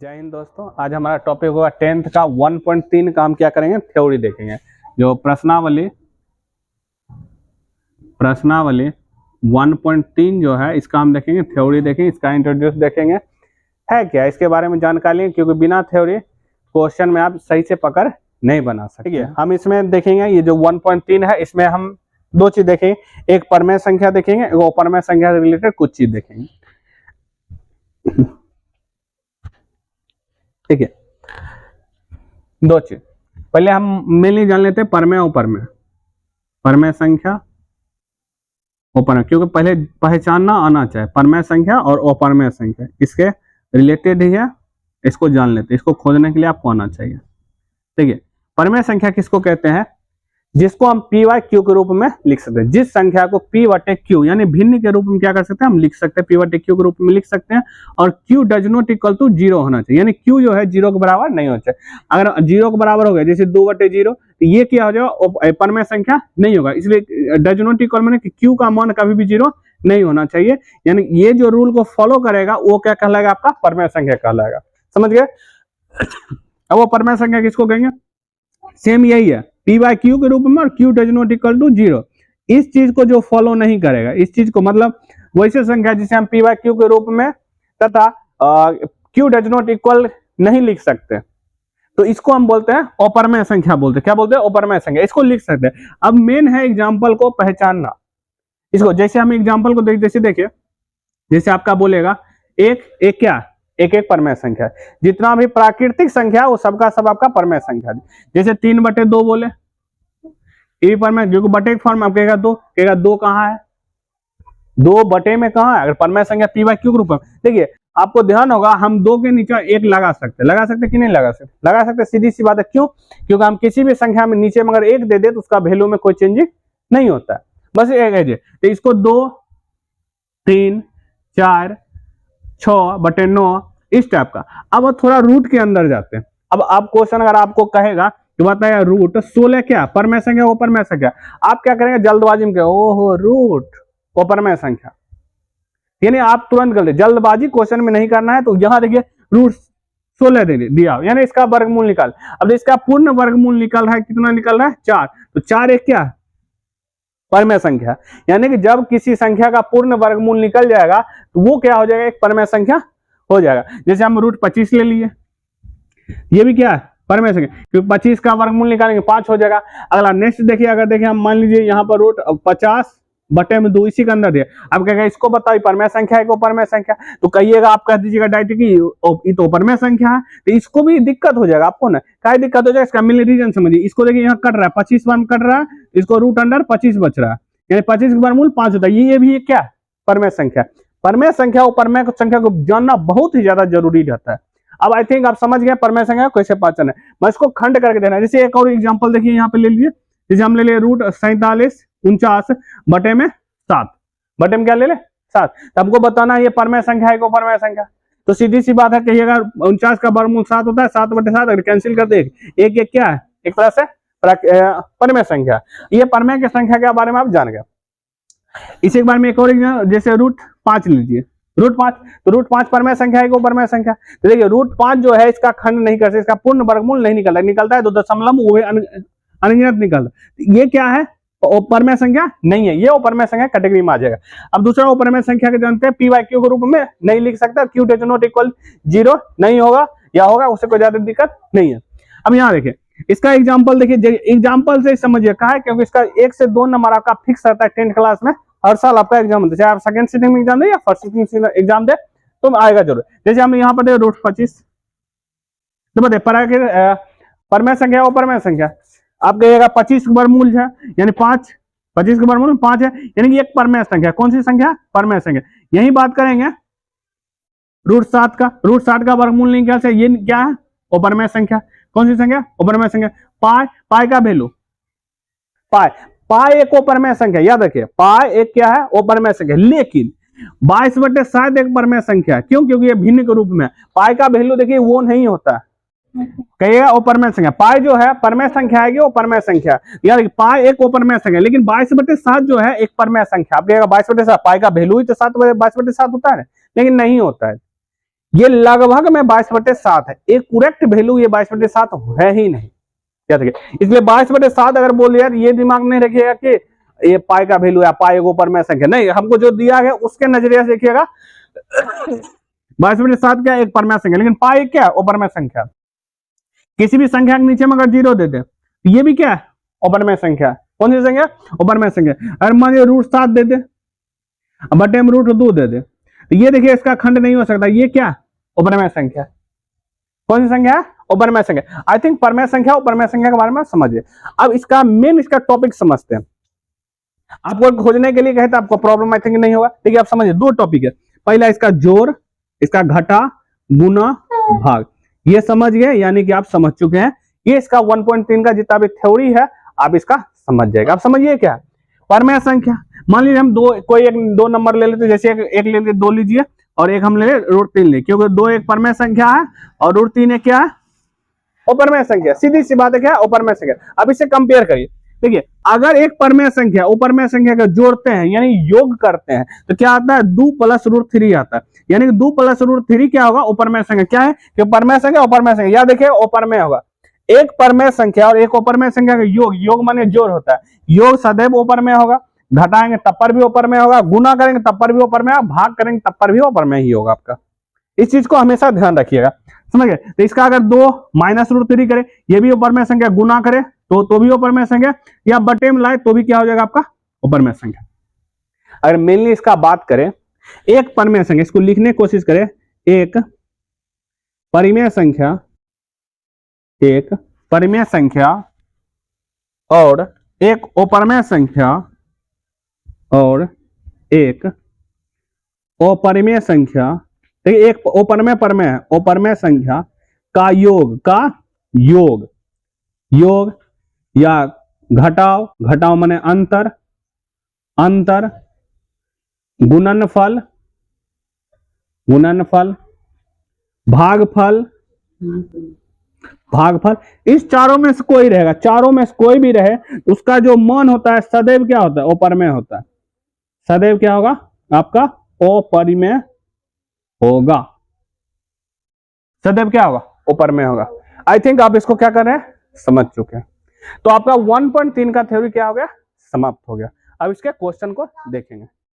जय हिंद दोस्तों। आज हमारा टॉपिक होगा 10th का 1.3 का हम क्या करेंगे, थ्योरी देखेंगे। जो प्रश्नावली 1.3 जो है इसका हम देखेंगे, थ्योरी देखेंगे, इसका इंट्रोड्यूस देखेंगे है क्या, इसके बारे में जानकारी लेंगे, क्योंकि बिना थ्योरी क्वेश्चन में आप सही से पकड़ नहीं बना सकते। ठीक है, हम इसमें देखेंगे ये जो 1.3 है, इसमें हम दो चीज देखेंगे, एक परमेय संख्या देखेंगे, एक अपरमेय संख्या से रिलेटेड कुछ चीज देखेंगे। ठीक है, दो चीज पहले हम मेनली जान लेते हैं, परमेय अपरमेय, परमेय संख्या अपरमेय, क्योंकि पहले पहचानना आना चाहिए परमेय संख्या और अपरमेय संख्या, इसके रिलेटेड ही है, इसको जान लेते हैं, इसको खोजने के लिए आपको आना चाहिए। ठीक है, परमेय संख्या किसको कहते हैं, जिसको हम पी वाई क्यू के रूप में लिख सकते हैं। जिस संख्या को पी बटे क्यू यानी भिन्न के रूप में क्या कर सकते हैं, हम लिख सकते हैं, पी बटे क्यू के रूप में लिख सकते हैं, और Q does not equal to 0 होना चाहिए, यानी क्यू जो है 0 के बराबर नहीं होना चाहिए। अगर 0 के बराबर हो गया, जैसे 2/0, तो ये क्या हो जाएगा, परमेय संख्या नहीं होगा। इसलिए डज नॉट इक्वल माने कि क्यू का मान कभी भी 0 नहीं होना चाहिए, यानी ये जो रूल को फॉलो करेगा वो क्या कहलाएगा, आपका परमेय संख्या कहलाएगा। समझ गए। अब वो परमेय संख्या किसको कहेंगे, सेम यही है, पी बाई क्यू के रूप में, और Q does not equal to 0। इस चीज को जो फॉलो नहीं करेगा, इस चीज को मतलब वैसे संख्या जिसे हम पी बाई क्यू के रूप में तथा क्यू डज नॉट इक्वल नहीं लिख सकते, तो इसको हम बोलते हैं अपरमेय संख्या बोलते हैं। क्या बोलते हैं, अपरमेय संख्या, इसको लिख सकते हैं। अब मेन है एग्जाम्पल को पहचानना। इसको जैसे हम एग्जाम्पल को जैसे देखिए, जैसे आपका बोलेगा एक क्या, एक परमेय संख्या है, जितना भी प्राकृतिक संख्या वो सबका सब आपका परमेय संख्या है। जैसे 3/2 बोले, ये परमेय, जो बटे फॉर्म आप कहेगा दो कहाँ है, 2 बटे में कहाँ है, अगर परमेय संख्या पी बाई क्यू के रूप में। देखिए आपको ध्यान होगा, हम 2 के नीचे 1 लगा सकते कि नहीं लगा सकते, सीधी सी बात है। क्यों, क्योंकि हम किसी भी संख्या में नीचे में अगर 1 दे दे तो उसका वैल्यू में कोई चेंज नहीं होता है, बस एक है। तो इसको 2, 3, 4, 6/9 इस टाइप का। अब थोड़ा रूट के अंदर जाते हैं। अब आप क्वेश्चन अगर आपको कहेगा कि बताया रूट 16 क्या, परमेय संख्या अपरमेय संख्या, आप क्या करेंगे, जल्दबाजी में ओहो रूट अपरमेय संख्या, यानी आप तुरंत गलती, जल्दबाजी क्वेश्चन में नहीं करना है। तो यहां देखिए रूट 16 दे दिया, यानी इसका वर्गमूल निकाल। अब इसका पूर्ण वर्गमूल निकल रहा है, कितना निकल रहा है, 4। तो 4 एक क्या, परमेय संख्या, यानी कि जब किसी संख्या का पूर्ण वर्गमूल निकल जाएगा तो वो क्या हो जाएगा, एक परमेय संख्या हो जाएगा। जैसे हम रूट 25 ले लिए, ये भी क्या है, परमेय संख्या, क्योंकि 25 का वर्गमूल निकालेंगे 5 हो जाएगा। अगला नेक्स्ट देखिए, अगर देखिए हम मान लीजिए यहाँ पर रूट 50/2 इसी के अंदर दिया, अब क्या इसको बताओ परमेय संख्या है, परमेय संख्या, तो कहिएगा, आप कह दीजिएगा डायरेक्ट कि ये तो परमेय संख्या है, तो इसको भी दिक्कत हो जाएगा आपको ना, क्या दिक्कत हो जाएगा, इसका मिल रीजन समझिए। इसको देखिए यहाँ कट रहा है, 25 बार कट रहा है, इसको रूट अंडर 25 बच रहा है, यानी 25 के वर्गमूल 5 होता है। ये भी क्या, परमेय संख्या। परमेय संख्या और परमेय संख्या को जानना बहुत ही ज्यादा जरूरी रहता है। अब आई थिंक आप समझ गए परमेय संख्या कैसे पहचानना है। मैं इसको खंड करके देना है। जैसे एक और एग्जांपल देखिए, यहाँ पे ले लीजिए, जैसे हम ले लिए रूट 47/49 बटे में क्या ले 7, तो हमको बताना है ये परमेय संख्या है को परमेय संख्या। तो सीधी सी बात है, कहिएगा 49 का वर्गमूल 7 होता है, 7/7 अगर कैंसिल कर दे, एक क्या है, एक तरह से परमेय संख्या। ये परमेय की संख्या के बारे में आप जान गए। इसी बारे में एक और एग्जांपल, जैसे रूट 5 लीजिए, रूट 5, तो रूट 5 परमेय संख्या है को परमेय संख्या। तो देखिए रूट 5 जो है इसका खंड नहीं कर सकते, इसका पूर्ण वर्गमूल नहीं निकलता है, 2 दशमलव वो अनगिनत निकलता। ये क्या है, परमेय संख्या नहीं है, ये अपरमेय संख्या कैटेगरी में आ जाएगा। अब दूसरा अपरमेय संख्या के जानते हैं, पी बाई क्यू के रूप में नहीं लिख सकता, क्यू डज नॉट इक्वल 0 नहीं होगा, या होगा उससे कोई ज्यादा दिक्कत नहीं है। अब यहाँ देखिए इसका एग्जाम्पल देखिए, एग्जाम्पल से समझिए कहा है, क्योंकि इसका 1 से 2 नंबर आपका फिक्स रहता है 10th क्लास में, हर साल आपका एग्जाम होता है, चाहे आप सेकंड सिटिंग में एग्जाम दे या फर्स्ट सिटिंग एग्जाम दे, तो आएगा जरूर। जैसे हम यहाँ पर रूट 25, तो बताइए परमेय संख्या अपरमेय संख्या, आप कहिएगा 25 का वर्गमूल है, यानी 5, 25 का वर्गमूल 5 है, यानी कि एक परमेय संख्या। कौन सी संख्या, परमेय संख्या। यही बात करेंगे रूट 7 का, रूट 7 का वर्गमूल नहीं, क्या ये क्या है, अपरमेय संख्या। कौन सी संख्या, अपरमेय संख्या। पाई का वैल्यू, पाई एक अपरमेय संख्या, याद रखिए पाई एक क्या है, अपरमेय संख्या। लेकिन 22/7 एक परमेय संख्या, क्यों, क्योंकि ये भिन्न के रूप में। पाई का वैल्यू देखिए वो नहीं होता, कहिएगा अपरमेय संख्या। पाई जो है परमेय संख्या है, वो परमेय संख्या, यार पाई एक अपरमेय संख्या, लेकिन 22/7 जो है एक परमेय संख्या। आप कहिएगा 22/7, पाई का वैल्यू ही तो 22/7 होता है, लेकिन नहीं होता है। ये लगभग में 22/7 है, एक करेक्ट वैल्यू ये 22/7 है ही नहीं, याद रखिए। इसलिए 22/7 अगर बोल दिया ये दिमाग नहीं रखिएगा कि ये पाई का वैल्यू है, पाई ऊपर में संख्या नहीं, हमको जो दिया है उसके नजरिए से देखिएगा 22/7 क्या एक परमेय संख्या, लेकिन पाई क्या ऊपर संख्या। किसी भी संख्या के नीचे में अगर 0 दे दे तो ये भी क्या है ऊपर संख्या। कौन सी संख्या ऊपर संख्या। अगर मान लीजिए √7 दे दे बटे में √2 दे दे तो ये देखिए इसका खंड नहीं हो सकता, ये क्या ऊपर संख्या। कौन सी संख्या है ऊपर संख्या। आई थिंक परमेय संख्या और परमेय संख्या के बारे में समझिए। अब इसका मेन इसका टॉपिक समझते हैं। आपको खोजने के लिए कहे तो आपको प्रॉब्लम आई थिंक नहीं होगा। देखिए आप समझिए, दो टॉपिक है, पहला इसका जोड़, इसका घटा, गुना, भाग, ये समझ गए, यानी कि आप समझ चुके हैं। ये इसका 1.3 का जितना भी थ्योरी है आप इसका समझ जाएगा। आप समझिए क्या परमेय संख्या। मान लीजिए हम कोई एक दो नंबर ले लेते, जैसे एक ले लेते 2 लीजिए और एक हम ले √3 ले, क्योंकि 2 एक परमेय संख्या है और √3 क्या है अपरमेय संख्या। सीधी सी बात है क्या अपरमेय संख्या। अब इसे कंपेयर करिए। देखिए अगर एक परमेय संख्या उपरमेय संख्या का जोड़ते हैं यानी योग करते हैं तो क्या आता है 2 + √3 आता है, यानी कि 2 + √3 क्या होगा उपरमेय संख्या। क्या है कि परमेय संख्या उपरमेय संख्या, याद देखिए उपरमेय होगा। एक परमेय संख्या और एक उपरमेय संख्या का योग, योग माने जोड़ होता है, योग सदैव उपरमेय होगा। घटाएंगे तब पर भी उपरमेय होगा, गुना करेंगे तब पर भी उपरमेय, भाग करेंगे तब पर भी उपरमेय ही होगा आपका। इस चीज को हमेशा ध्यान रखिएगा, समझ गए। तो इसका अगर 2 - √3 करे ये भी उपरमेय संख्या, गुना करे तो भी उपरमेय संख्या, या बटे में लाए तो भी क्या हो जाएगा आपका उपरमेय संख्या। अगर मेनली इसका बात करें एक परमेय संख्या, इसको लिखने की कोशिश करें, एक परिमेय संख्या, एक परिमेय संख्या और एक अपरमेय संख्या और एक अपरिमेय संख्या। देखिए एक अपरमेय परमेय है, अपरमेय संख्या का योग योग या घटाव, घटाव माने अंतर, अंतर, गुणनफल, भागफल, भागफल, इस चारों में से कोई रहेगा, चारों में से कोई भी रहे उसका जो मान होता है सदैव क्या होता है अपरमेय होता है। सदैव क्या होगा आपका अपरिमेय होगा, सदैव क्या होगा अपरमेय होगा। आई थिंक आप इसको क्या कर रहे हैं समझ चुके हैं। तो आपका 1.3 का थ्योरी क्या हो गया समाप्त हो गया। अब इसके क्वेश्चन को देखेंगे।